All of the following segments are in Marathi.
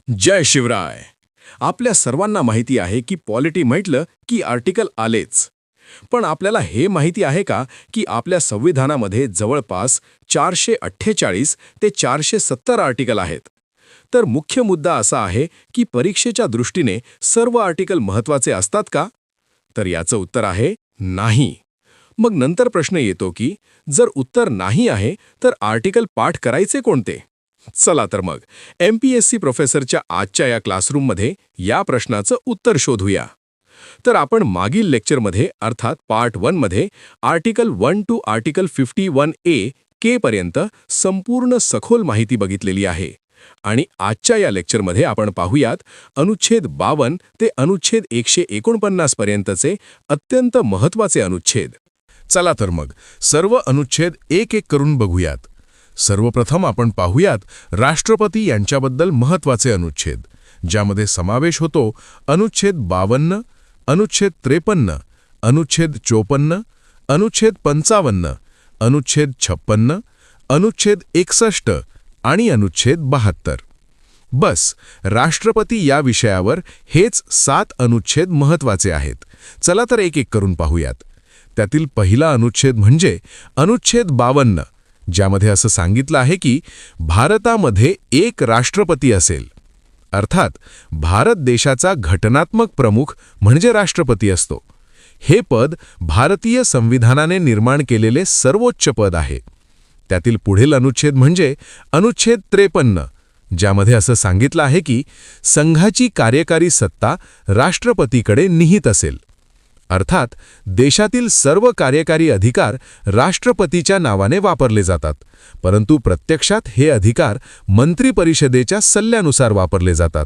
जय शिवराय. आपल्या सर्वांना माहिती आहे की पॉलिटी म्हटलं की आर्टिकल आलेच. पण आपल्याला हे माहिती आहे का की आपल्या संविधानामध्ये जवळपास 448 ते 470 आर्टिकल आहेत. तर मुख्य मुद्दा असा आहे की परीक्षेच्या दृष्टीने सर्व आर्टिकल महत्त्वाचे असतात का? तर याचं उत्तर आहे नाही. मग नंतर प्रश्न येतो की जर उत्तर नाही आहे तर आर्टिकल पाठ करायचे कोणते? चला तर मग MPSC प्रोफेसरच्या आजच्या या क्लासरूममध्ये या प्रश्नाचं उत्तर शोधूया. तर आपण मागील लेक्चरमध्ये अर्थात पार्ट 1 मध्ये आर्टिकल 1 टू आर्टिकल 51A के पर्यंत संपूर्ण सखोल माहिती बघितलेली आहे. आणि आजच्या या लेक्चरमध्ये आपण पाहूयात अनुच्छेद 52 ते अनुच्छेद 149 पर्यंतचे अत्यंत महत्त्वाचे अनुच्छेद. चला तर मग सर्व अनुच्छेद एक एक करून बघूयात. सर्वप्रथम आपण पाहूयात राष्ट्रपती यांच्याबद्दल महत्त्वाचे अनुच्छेद, ज्यामध्ये समावेश होतो अनुच्छेद 52, अनुच्छेद 53, अनुच्छेद 54, अनुच्छेद 55, अनुच्छेद 56, अनुच्छेद 61 आणि अनुच्छेद 72. बस राष्ट्रपती या विषयावर हेच 7 अनुच्छेद महत्त्वाचे आहेत. चला तर एक एक करून पाहूयात. त्यातील पहिला अनुच्छेद म्हणजे अनुच्छेद 52, ज्यामध्ये असं सांगितलं आहे की भारतामध्ये एक राष्ट्रपती असेल. अर्थात भारत देशाचा घटनात्मक प्रमुख म्हणजे राष्ट्रपती असतो. हे पद भारतीय संविधानाने निर्माण केलेले सर्वोच्च पद आहे. त्यातील पुढील अनुच्छेद म्हणजे अनुच्छेद 53, ज्यामध्ये असं सांगितलं आहे की संघाची कार्यकारी सत्ता राष्ट्रपतीकडे निहित असेल. अर्थात देशातील सर्व कार्यकारी अधिकार राष्ट्रपतीच्या नावाने वापरले जातात, परंतु प्रत्यक्षात हे अधिकार मंत्रिपरिषदेच्या सल्ल्यानुसार वापरले जातात.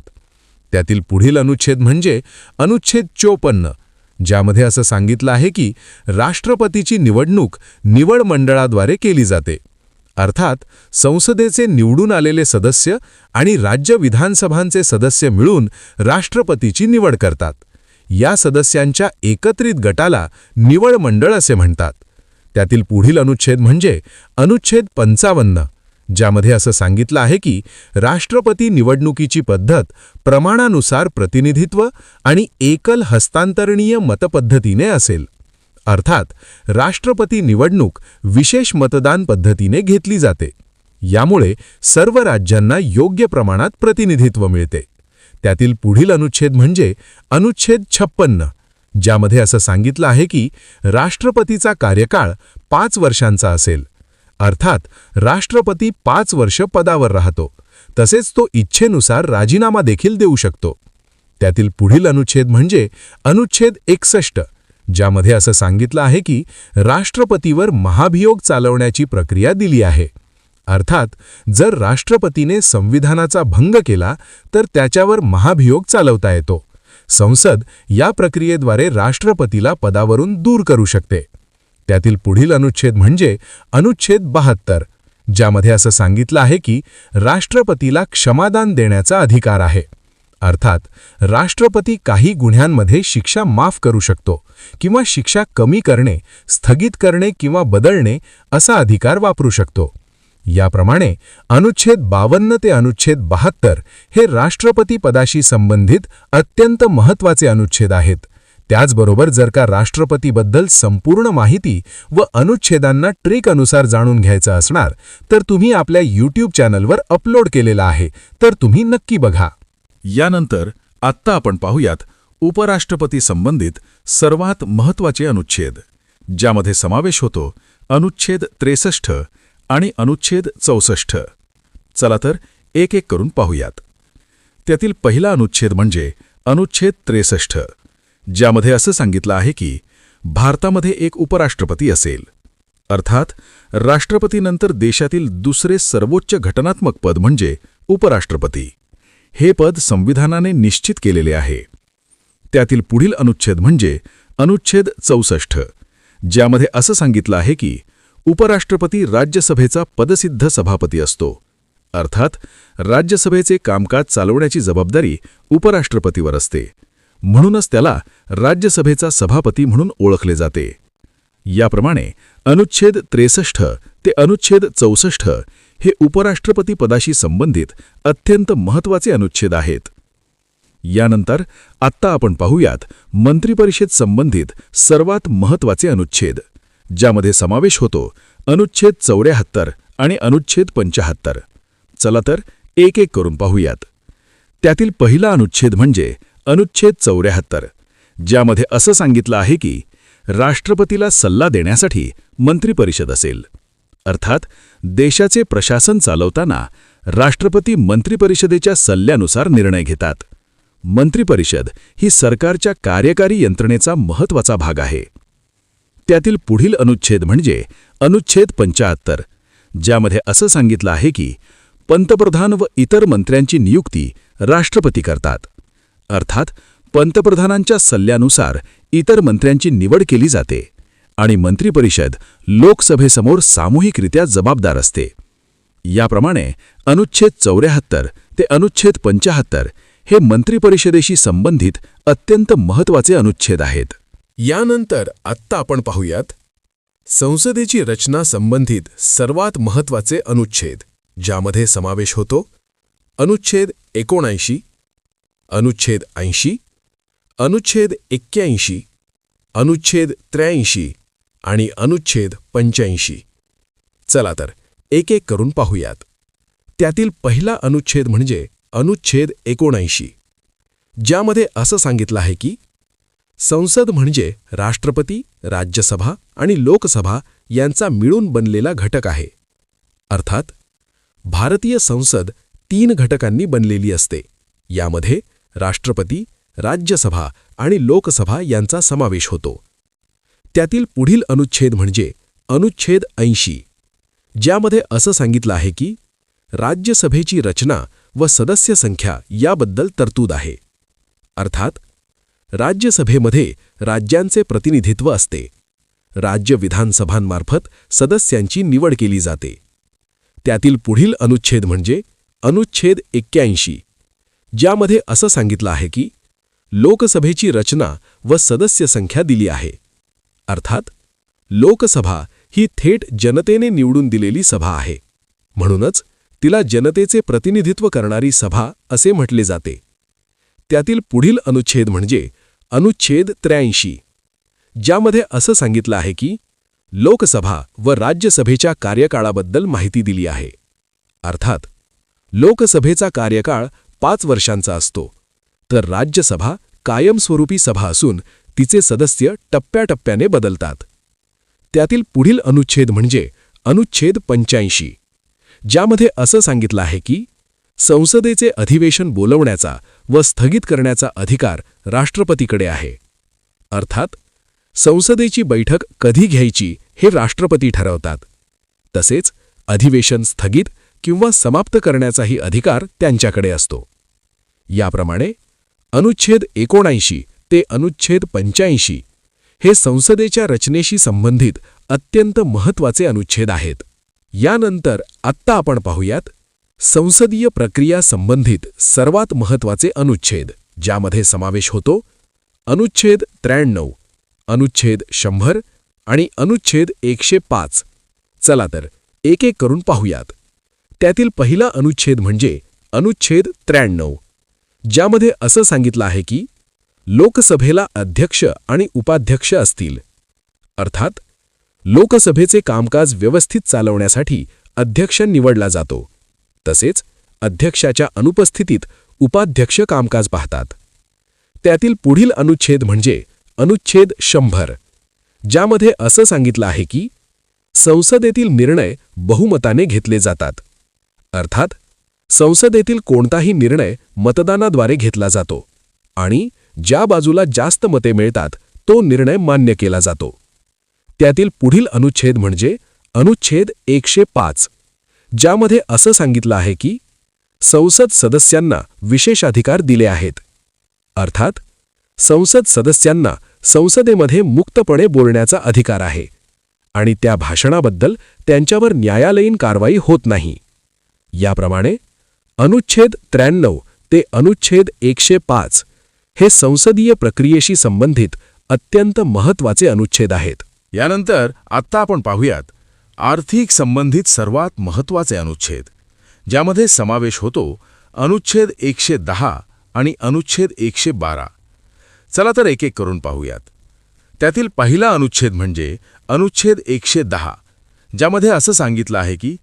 त्यातील पुढील अनुच्छेद म्हणजे अनुच्छेद 54, ज्यामध्ये असं सांगितलं आहे की राष्ट्रपतीची निवडणूक निवड मंडळाद्वारे केली जाते. अर्थात संसदेचे निवडून आलेले सदस्य आणि राज्य विधानसभांचे सदस्य मिळून राष्ट्रपतीची निवड करतात. या सदस्यांच्या एकत्रित गटाला निवड मंडळ असे म्हणतात. त्यातील पुढील अनुच्छेद म्हणजे अनुच्छेद 55, ज्यामध्ये असं सांगितलं आहे की राष्ट्रपती निवडणुकीची पद्धत प्रमाणानुसार प्रतिनिधित्व आणि एकल हस्तांतरणीय मतपद्धतीने असेल. अर्थात राष्ट्रपती निवडणूक विशेष मतदान पद्धतीने घेतली जाते. यामुळे सर्व राज्यांना योग्य प्रमाणात प्रतिनिधित्व मिळते. त्यातील पुढील अनुच्छेद म्हणजे अनुच्छेद 56, ज्यामध्ये असं सांगितलं आहे की राष्ट्रपतीचा कार्यकाळ 5 वर्षांचा असेल. अर्थात राष्ट्रपती 5 वर्ष पदावर राहतो, तसेच तो इच्छेनुसार राजीनामा देखील देऊ शकतो. त्यातील पुढील अनुच्छेद म्हणजे अनुच्छेद 61, ज्यामध्ये असं सांगितलं आहे की राष्ट्रपतीवर महाभियोग चालवण्याची प्रक्रिया दिली आहे. अर्थात जर राष्ट्रपतीने संविधानाचा भंग केला तर त्याच्यावर महाभियोग चालवता येतो. संसद या प्रक्रियेद्वारे राष्ट्रपतीला पदावरून दूर करू शकते. त्यातील पुढील अनुच्छेद म्हणजे अनुच्छेद 72, ज्यामध्ये असं सांगितलं आहे की राष्ट्रपतीला क्षमादान देण्याचा अधिकार आहे. अर्थात राष्ट्रपती काही गुन्ह्यांमध्ये शिक्षा माफ करू शकतो किंवा शिक्षा कमी करणे, स्थगित करणे किंवा बदलणे असा अधिकार वापरू शकतो. याप्रमाणे अनुच्छेद 52 ते अनुच्छेद 72 हे राष्ट्रपती पदाशी संबंधित अत्यंत महत्त्वाचे अनुच्छेद आहेत. त्याचबरोबर जर का राष्ट्रपतीबद्दल संपूर्ण माहिती व अनुच्छेदांना ट्रिक अनुसार जाणून घ्यायचं असणार तर तुम्ही आपल्या YouTube चॅनलवर अपलोड केलेला आहे, तर तुम्ही नक्की बघा. यानंतर आत्ता आपण पाहूयात उपराष्ट्रपती संबंधित सर्वात महत्त्वाचे अनुच्छेद, ज्यामध्ये समावेश होतो अनुच्छेद 63 आणि अनुच्छेद 64. चला तर एक एक करून पाहूयात. त्यातील पहिला अनुच्छेद म्हणजे अनुच्छेद 63, ज्यामध्ये असं सांगितलं आहे की भारतामध्ये एक उपराष्ट्रपती असेल. अर्थात राष्ट्रपतीनंतर देशातील दुसरे सर्वोच्च घटनात्मक पद म्हणजे उपराष्ट्रपती. हे पद संविधानाने निश्चित केलेले आहे. त्यातील पुढील अनुच्छेद म्हणजे अनुच्छेद 64, ज्यामध्ये असं सांगितलं आहे की उपराष्ट्रपती राज्यसभेचा पदसिद्ध सभापती असतो. अर्थात राज्यसभेचे कामकाज चालवण्याची जबाबदारी उपराष्ट्रपतीवर असते. म्हणूनच त्याला राज्यसभेचा सभापती म्हणून ओळखले जाते. याप्रमाणे अनुच्छेद 63 ते अनुच्छेद 64 हे उपराष्ट्रपती पदाशी संबंधित अत्यंत महत्त्वाचे अनुच्छेद आहेत. यानंतर आत्ता आपण पाहूयात मंत्रिपरिषद संबंधित सर्वात महत्त्वाचे अनुच्छेद, ज्यामध्ये समावेश होतो अनुच्छेद 74 आणि अनुच्छेद 75. चला तर एक एक करून पाहूयात. त्यातील पहिला अनुच्छेद म्हणजे अनुच्छेद 74, ज्यामध्ये असं सांगितलं आहे की राष्ट्रपतीला सल्ला देण्यासाठी मंत्रिपरिषद असेल. अर्थात देशाचे प्रशासन चालवताना राष्ट्रपती मंत्रिपरिषदेच्या सल्ल्यानुसार निर्णय घेतात. मंत्रिपरिषद ही सरकारच्या कार्यकारी यंत्रणेचा महत्त्वाचा भाग आहे. त्यातील पुढील अनुच्छेद म्हणजे अनुच्छेद 75, ज्यामध्ये असं सांगितलं आहे की पंतप्रधान व इतर मंत्र्यांची नियुक्ती राष्ट्रपती करतात. अर्थात पंतप्रधानांच्या सल्ल्यानुसार इतर मंत्र्यांची निवड केली जाते आणि मंत्रिपरिषद लोकसभेसमोर सामूहिकरित्या जबाबदार असते. याप्रमाणे अनुच्छेद 74 ते अनुच्छेद 75 हे मंत्रिपरिषदेशी संबंधित अत्यंत महत्त्वाचे अनुच्छेद आहेत. यानंतर आत्ता आपण पाहूयात संसदेची रचना संबंधित सर्वात महत्त्वाचे अनुच्छेद, ज्यामध्ये समावेश होतो अनुच्छेद 79, अनुच्छेद 80, अनुच्छेद 81, अनुच्छेद 83 आणि अनुच्छेद 85. चला तर एक एक करून पाहूयात. त्यातील पहिला अनुच्छेद म्हणजे अनुच्छेद 79, ज्यामध्ये असं सांगितलं आहे की संसद म्हणजे राष्ट्रपती, राज्यसभा आणि लोकसभा यांचा मिळून बनलेला घटक आहे. अर्थात भारतीय संसद 3 घटकांनी बनलेली असते. यामध्ये राष्ट्रपती, राज्यसभा आणि लोकसभा यांचा समावेश होतो. त्यातील पुढील अनुच्छेद म्हणजे अनुच्छेद 80, ज्यामध्ये असं सांगितलं आहे की राज्यसभेची रचना व सदस्य संख्या याबद्दल तरतूद आहे. अर्थात राज्यसभेमध्ये राज्यांचे प्रतिनिधित्व असते. राज्य विधानसभांमार्फत सदस्यांची निवड केली जाते. त्यातील पुढील अनुच्छेद म्हणजे अनुच्छेद 81, ज्यामध्ये असं सांगितलं आहे की लोकसभेची रचना व सदस्य संख्या दिली आहे. अर्थात लोकसभा ही थेट जनतेने निवडून दिलेली सभा आहे, म्हणूनच तिला जनतेचे प्रतिनिधित्व करणारी सभा असे म्हटले जाते. त्यातील पुढील अनुच्छेद म्हणजे अनुच्छेद 83, ज्यामध्ये असं सांगितलं आहे की लोकसभा व राज्यसभेच्या कार्यकाळाबद्दल माहिती दिली आहे. अर्थात लोकसभेचा कार्यकाळ 5 वर्षांचा असतो, तर राज्यसभा कायमस्वरूपी सभा असून तिचे सदस्य टप्प्याटप्प्याने बदलतात. त्यातील पुढील अनुच्छेद म्हणजे अनुच्छेद 85, ज्यामध्ये असं सांगितलं आहे की संसदेचे अधिवेशन बोलवण्याचा व स्थगित करण्याचा अधिकार राष्ट्रपतीकडे आहे. अर्थात संसदेची बैठक कधी घ्यायची हे राष्ट्रपती ठरवतात. तसेच अधिवेशन स्थगित किंवा समाप्त करण्याचाही अधिकार त्यांच्याकडे असतो. याप्रमाणे अनुच्छेद 79 ते अनुच्छेद 85 हे संसदेच्या रचनेशी संबंधित अत्यंत महत्त्वाचे अनुच्छेद आहेत. यानंतर आत्ता आपण पाहूयात संसदीय प्रक्रिया संबंधित सर्वात महत्त्वाचे अनुच्छेद, ज्यामध्ये समावेश होतो अनुच्छेद 93, अनुच्छेद 100 आणि अनुच्छेद 105. चला तर एक एक करून पाहूयात. त्यातील पहिला अनुच्छेद म्हणजे अनुच्छेद 93, ज्यामध्ये असं सांगितलं आहे की लोकसभेला अध्यक्ष आणि उपाध्यक्ष असतील. अर्थात लोकसभेचे कामकाज व्यवस्थित चालवण्यासाठी अध्यक्ष निवडला जातो. तसेच अध्यक्षाच्या अनुपस्थितीत उपाध्यक्ष कामकाज पाहतात. त्यातील पुढील अनुच्छेद म्हणजे अनुच्छेद 100, ज्यामध्ये असं सांगितलं आहे की संसदेतील निर्णय बहुमताने घेतले जातात. अर्थात संसदेतील कोणताही निर्णय मतदानाद्वारे घेतला जातो आणि ज्या बाजूला जास्त मते मिळतात तो निर्णय मान्य केला जातो. त्यातील पुढील अनुच्छेद म्हणजे अनुच्छेद 105, ज्यामध्ये असं सांगितलं आहे की संसद सदस्यांना विशेषाधिकार दिले आहेत. अर्थात संसद सदस्यांना संसदेमध्ये मुक्तपणे बोलण्याचा अधिकार आहे आणि त्या भाषणाबद्दल त्यांच्यावर न्यायालयीन कारवाई होत नाही. याप्रमाणे अनुच्छेद 93 ते अनुच्छेद 105 हे संसदीय प्रक्रियेशी संबंधित अत्यंत महत्त्वाचे अनुच्छेद आहेत. यानंतर आत्ता आपण पाहूयात आर्थिक संबंधित सर्वात महत्त्वाचे अनुच्छेद, ज्यामध्ये समावेश होतो अनुच्छेद 110 आणि अनुच्छेद 112. चला तर एक एक करून पाहूयात. त्यातील पहिला अनुच्छेद म्हणजे अनुच्छेद 110, ज्यामध्ये असं सांगितलं आहे की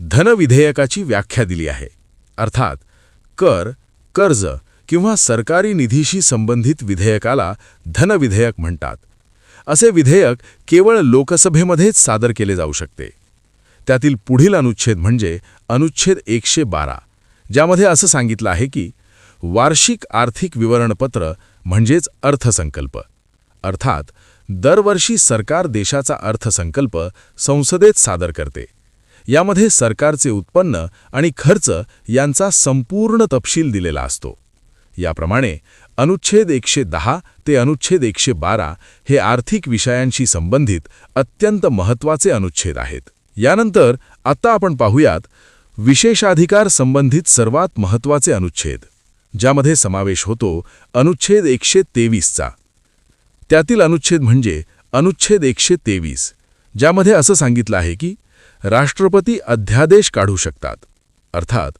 धनविधेयकाची व्याख्या दिली आहे. अर्थात कर, कर्ज किंवा सरकारी निधीशी संबंधित विधेयकाला धनविधेयक म्हणतात. असे विधेयक केवळ लोकसभेमध्येच सादर केले जाऊ शकते. त्यातील पुढील अनुच्छेद म्हणजे अनुच्छेद 112, ज्यामध्ये असं सांगितलं आहे की वार्षिक आर्थिक विवरणपत्र म्हणजेच अर्थसंकल्प. अर्थात दरवर्षी सरकार देशाचा अर्थसंकल्प संसदेत सादर करते. यामध्ये सरकारचे उत्पन्न आणि खर्च यांचा संपूर्ण तपशील दिलेला असतो. याप्रमाणे अनुच्छेद 110 ते अनुच्छेद 112 हे आर्थिक विषयांशी संबंधित अत्यंत महत्त्वाचे अनुच्छेद आहेत. यानंतर आता आपण पाहूयात विशेषाधिकार संबंधित सर्वात महत्त्वाचे अनुच्छेद, ज्यामध्ये समावेश होतो अनुच्छेद 123चा. त्यातील अनुच्छेद म्हणजे अनुच्छेद 123, ज्यामध्ये असं सांगितलं आहे की राष्ट्रपती अध्यादेश काढू शकतात. अर्थात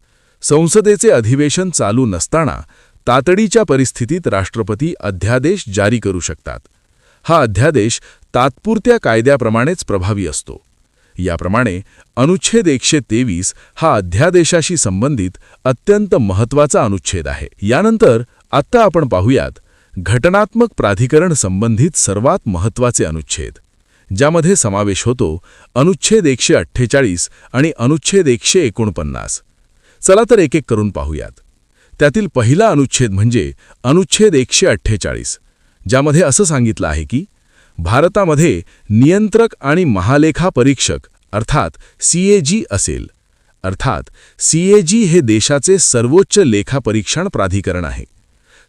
संसदेचे अधिवेशन चालू नसताना तातडीच्या परिस्थितीत राष्ट्रपती अध्यादेश जारी करू शकतात. हा अध्यादेश तात्पुरत्या कायद्याप्रमाणेच प्रभावी असतो. याप्रमाणे अनुच्छेद 123 हा अध्यादेशाशी संबंधित अत्यंत महत्त्वाचा अनुच्छेद आहे. यानंतर आत्ता आपण पाहूयात घटनात्मक प्राधिकरण संबंधित सर्वात महत्त्वाचे अनुच्छेद, ज्यामध्ये समावेश होतो अनुच्छेद 148 आणि अनुच्छेद 149. चला तर एक एक करून पाहूयात. त्यातील पहिला अनुच्छेद म्हणजे अनुच्छेद 148, ज्यामध्ये असं सांगितलं आहे की भारतामध्ये नियंत्रक आणि महालेखा परीक्षक अर्थात CAG असेल. अर्थात CAG हे देशाचे सर्वोच्च लेखापरीक्षण प्राधिकरण आहे.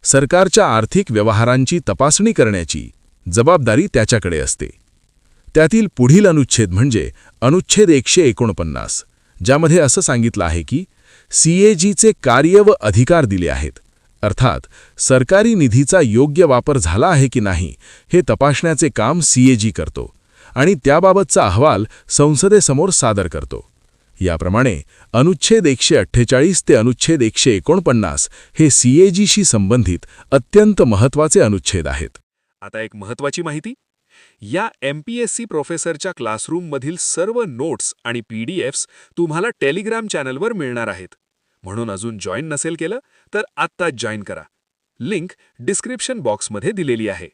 सरकारच्या आर्थिक व्यवहारांची तपासणी करण्याची जबाबदारी त्याच्याकडे असते. त्यातील पुढील अनुच्छेद म्हणजे अनुच्छेद 149, ज्यामध्ये असं सांगितलं आहे की CAGचे कार्य व अधिकार दिले आहेत. अर्थात सरकारी निधीचा योग्य वापर झाला आहे की नाही हे तपासण्याचे काम CAG करतो आणि त्याबाबतचा अहवाल संसदेसमोर सादर करतो. याप्रमाणे अनुच्छेद 148 ते अनुच्छेद 149 हे CAGशी संबंधित अत्यंत महत्त्वाचे अनुच्छेद आहेत. आता एक महत्त्वाची माहिती. या MPSC प्रोफेसरच्या क्लासरूममधील सर्व नोट्स आणि PDFs तुम्हाला टेलिग्राम चॅनलवर मिळणार आहेत. म्हणून अजून जॉईन नसेल केलं तर आत्ताच जॉईन करा. लिंक डिस्क्रिप्शन बॉक्समध्ये दिलेली आहे.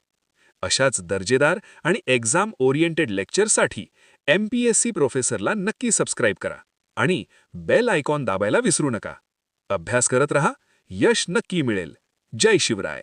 अशाच दर्जेदार आणि एक्झाम ओरिएंटेड लेक्चरसाठी MPSC प्रोफेसरला नक्की सबस्क्राईब करा आणि बेल आयकॉन दाबायला विसरू नका. अभ्यास करत रहा, यश नक्की मिळेल. जय शिवराय.